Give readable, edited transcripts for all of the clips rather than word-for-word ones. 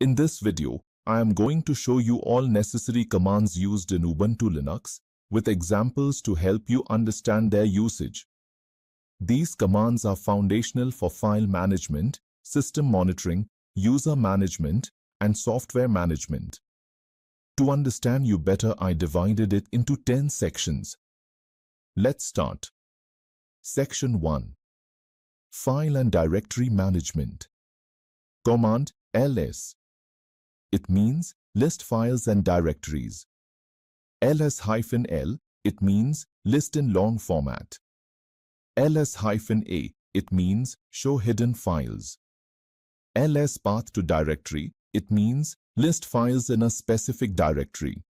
In this video, I am going to show you all necessary commands used in Ubuntu Linux with examples to help you understand their usage. These commands are foundational for file management, system monitoring, user management, and software management. To understand you better, I divided it into 10 sections. Let's start. Section 1. File and Directory Management. Command ls. It means list files and directories. ls-l, it means list in long format. ls-a, it means show hidden files. ls path to directory, it means list files in a specific directory.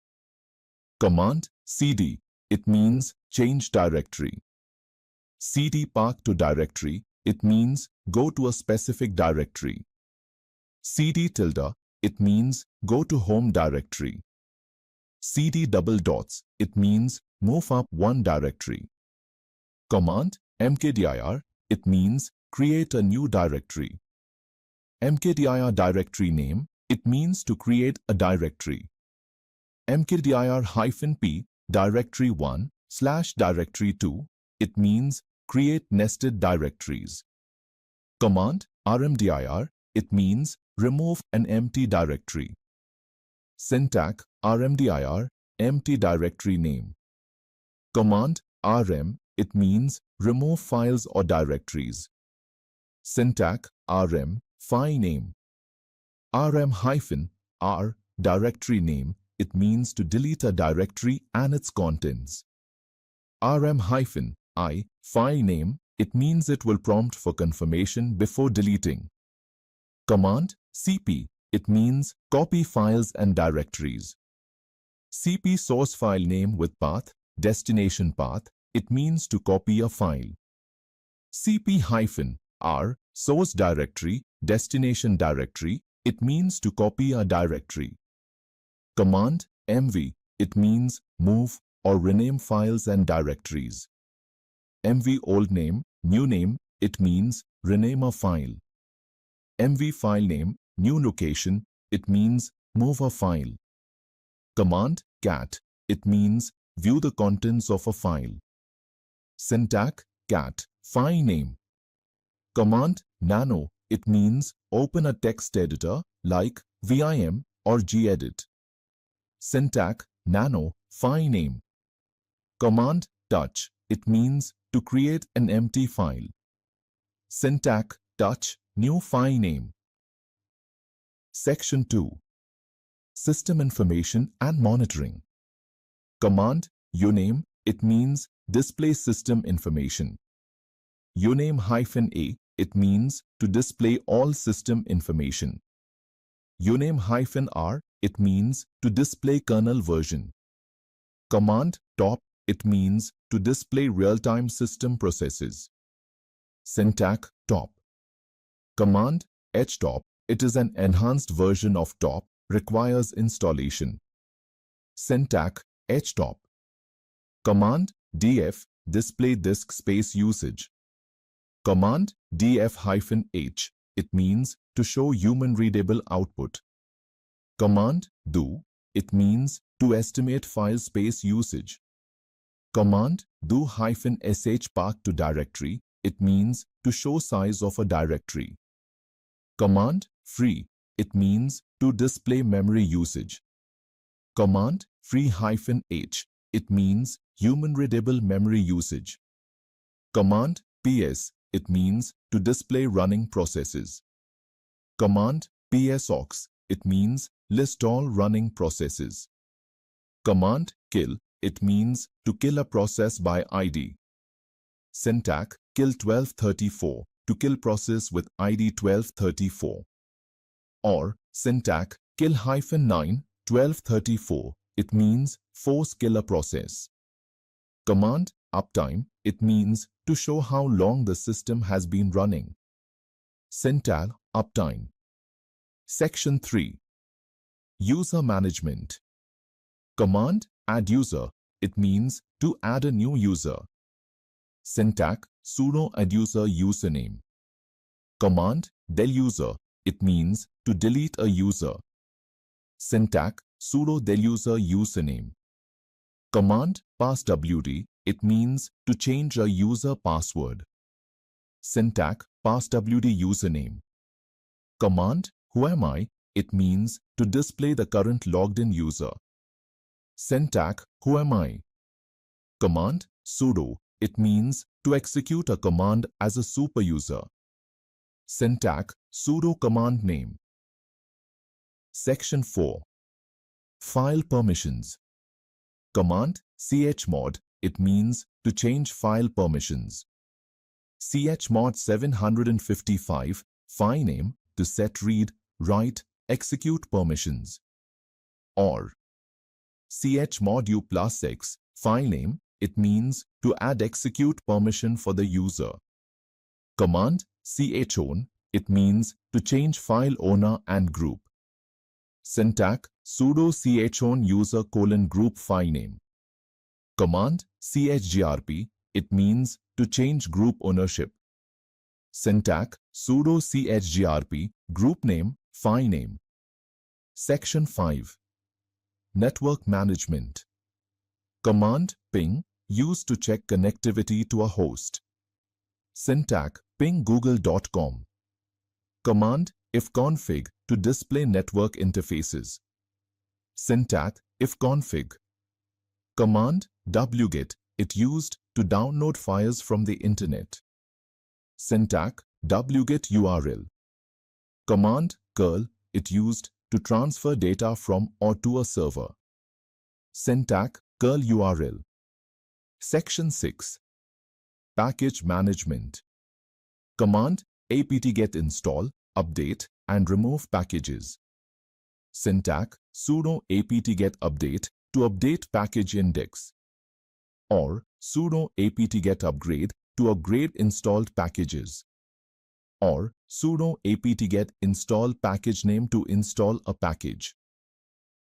Command cd, it means change directory. cd path to directory, it means go to a specific directory. cd tilde, it means go to home directory. cd double dots, it means move up one directory. Command mkdir, it means create a new directory. mkdir directory name, it means to create a directory. mkdir-p directory 1/directory 2, it means create nested directories. Command rmdir, it means remove an empty directory. Syntax rmdir, empty directory name. Command rm, it means remove files or directories. Syntax rm, file name. rm-r, directory name, it means to delete a directory and its contents. rm-i, file name, it means it will prompt for confirmation before deleting. Command cp, it means copy files and directories. cp source file name with path, destination path, it means to copy a file. cp-r, source directory, destination directory, it means to copy a directory. Command mv, it means move or rename files and directories. mv old name, new name, it means rename a file. mv file name, new location, it means move a file. Command cat, it means view the contents of a file. Syntax cat, file name. Command nano, it means open a text editor like vim or gedit. Syntax nano, file name. Command touch, it means to create an empty file. Syntax touch, new file name. Section 2. System Information and Monitoring. Command uname, it means display system information. uname-a, it means to display all system information. uname-r, it means to display kernel version. Command top, it means to display real-time system processes. Syntax top. Command htop, it is an enhanced version of top, requires installation. Syntax htop. Command df, display disk space usage. Command df-h, it means to show human readable output. Command do, it means to estimate file space usage. Command do-sh path to directory, it means to show size of a directory. Command free, it means to display memory usage. Command free-h, it means human readable memory usage. Command ps, it means to display running processes. Command psaux, it means list all running processes. Command kill, it means to kill a process by ID. Syntax kill 1234, to kill process with ID 1234. Or syntax kill-9 1234, it means force kill a process. Command uptime, it means to show how long the system has been running. Syntax uptime. Section 3. User Management. Command add user, it means to add a new user. Syntax sudo adduser username. Command del user, it means to delete a user. Syntax sudo deluser username. Command passwd, it means to change a user password. Syntax passwd username. Command whoami, it means to display the current logged in user. Syntax whoami. Command sudo, it means to execute a command as a superuser. Syntax sudo command name. Section 4. File permissions. Command chmod, it means to change file permissions. Chmod 755, file name, to set read, write, execute permissions. Or chmod u+x, file name, it means to add execute permission for the user. Command chown, it means to change file owner and group. Syntax sudo chown user group file name. Command chgrp, it means to change group ownership. Syntax sudo chgrp group name file name. Section 5. Network management. Command ping, used to check connectivity to a host. Syntax ping google.com. Command ifconfig, to display network interfaces. Syntax ifconfig. Command wget, it used to download files from the internet. Syntax wget URL. Command curl, it used to transfer data from or to a server. Syntax curl URL. Section 6. Package management. Command apt-get install, update, and remove packages. Syntax sudo apt-get update, to update package index. Or sudo apt-get upgrade, to upgrade installed packages. Or sudo apt-get install package name, to install a package.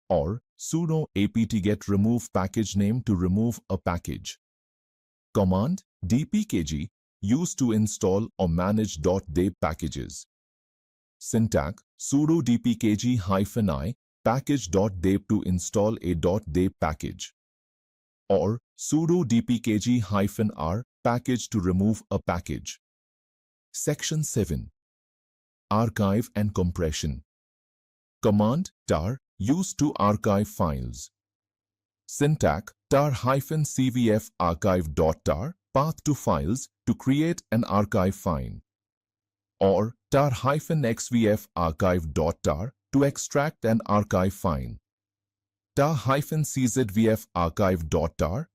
Or sudo apt-get remove package name, to remove a package. Command dpkg, used to install or manage .deb packages. Syntax sudo dpkg-i package.deb, to install a .deb package. Or sudo dpkg-r package, to remove a package. Section 7. Archive and compression. Command tar, used to archive files. Syntax tar-cvf archive.tar, path to files, to create an archive file. Or tar-xvf archive.tar, to extract an archive file. tar-czvf archive.tar.gz,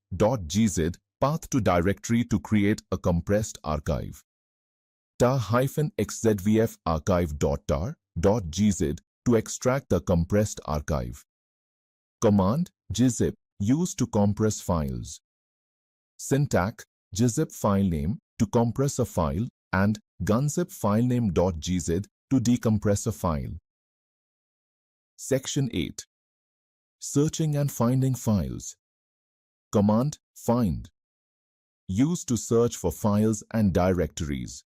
path to directory, to create a compressed archive. tar-xzvf archive.tar.gz, to extract the compressed archive. Command gzip, used to compress files. Syntax gzip file name, to compress a file, and gunzip filename.gz, to decompress a file. Section 8. Searching and finding files. Command find, used to search for files and directories.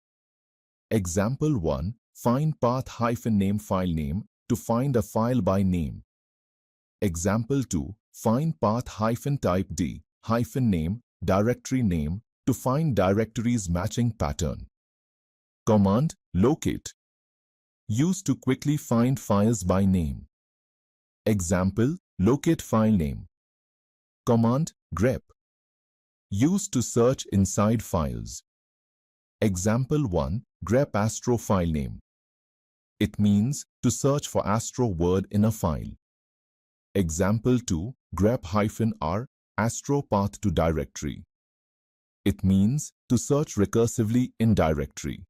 Example 1. Find path-name file name, to find a file by name. Example 2. Find path-type d-name, directory name, to find directories matching pattern. Command locate, used to quickly find files by name. Example, locate file name. Command grep, used to search inside files. Example 1, grep astro file name. It means to search for astro word in a file. Example 2, grep-r, astro path to directory. It means to search recursively in directory.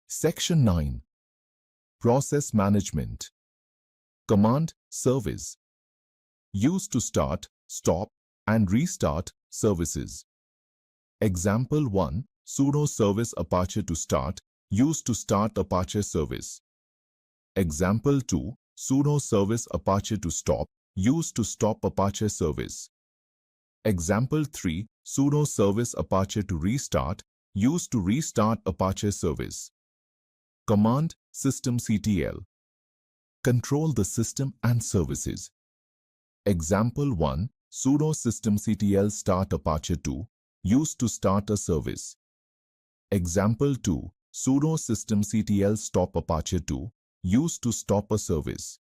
Section 9. Process management. Command service, used to start, stop, and restart services. Example 1, sudo service apache to start, used to start Apache service. Example 2, sudo service apache to stop, used to stop Apache service. Example 3, sudo service apache to restart, used to restart Apache service. Command systemctl. Control the system and services. Example 1. Sudo systemctl start Apache 2, used to start a service. Example 2. Sudo systemctl stop Apache 2, used to stop a service.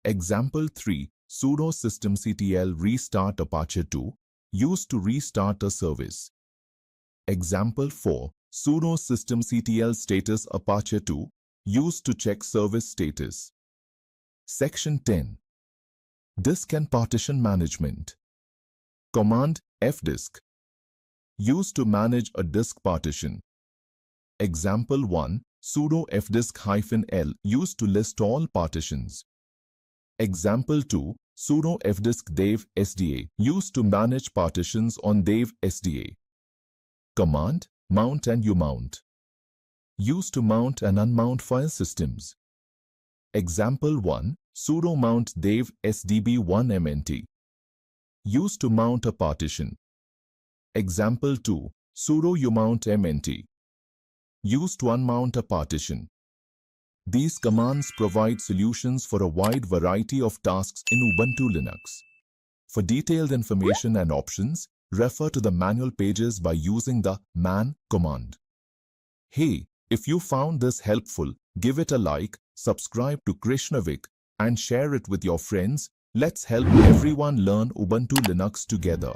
Example 3. Sudo systemctl restart Apache 2, used to restart a service. Example 4. Sudo systemctl status Apache 2, used to check service status. Section 10. Disk and partition management. Command fdisk. Used to manage a disk partition. Example 1. Sudo fdisk-l used to list all partitions. Example 2. Sudo fdisk dev sda used to manage partitions on dev sda. Command mount and umount. Used to mount and unmount file systems. Example 1. Sudo mount dev sdb1mnt. Used to mount a partition. Example 2. Sudo umount mnt. Used to unmount a partition. These commands provide solutions for a wide variety of tasks in Ubuntu Linux. For detailed information and options, refer to the manual pages by using the man command. Hey, if you found this helpful, give it a like, subscribe to Krishnavik, and share it with your friends. Let's help everyone learn Ubuntu Linux together.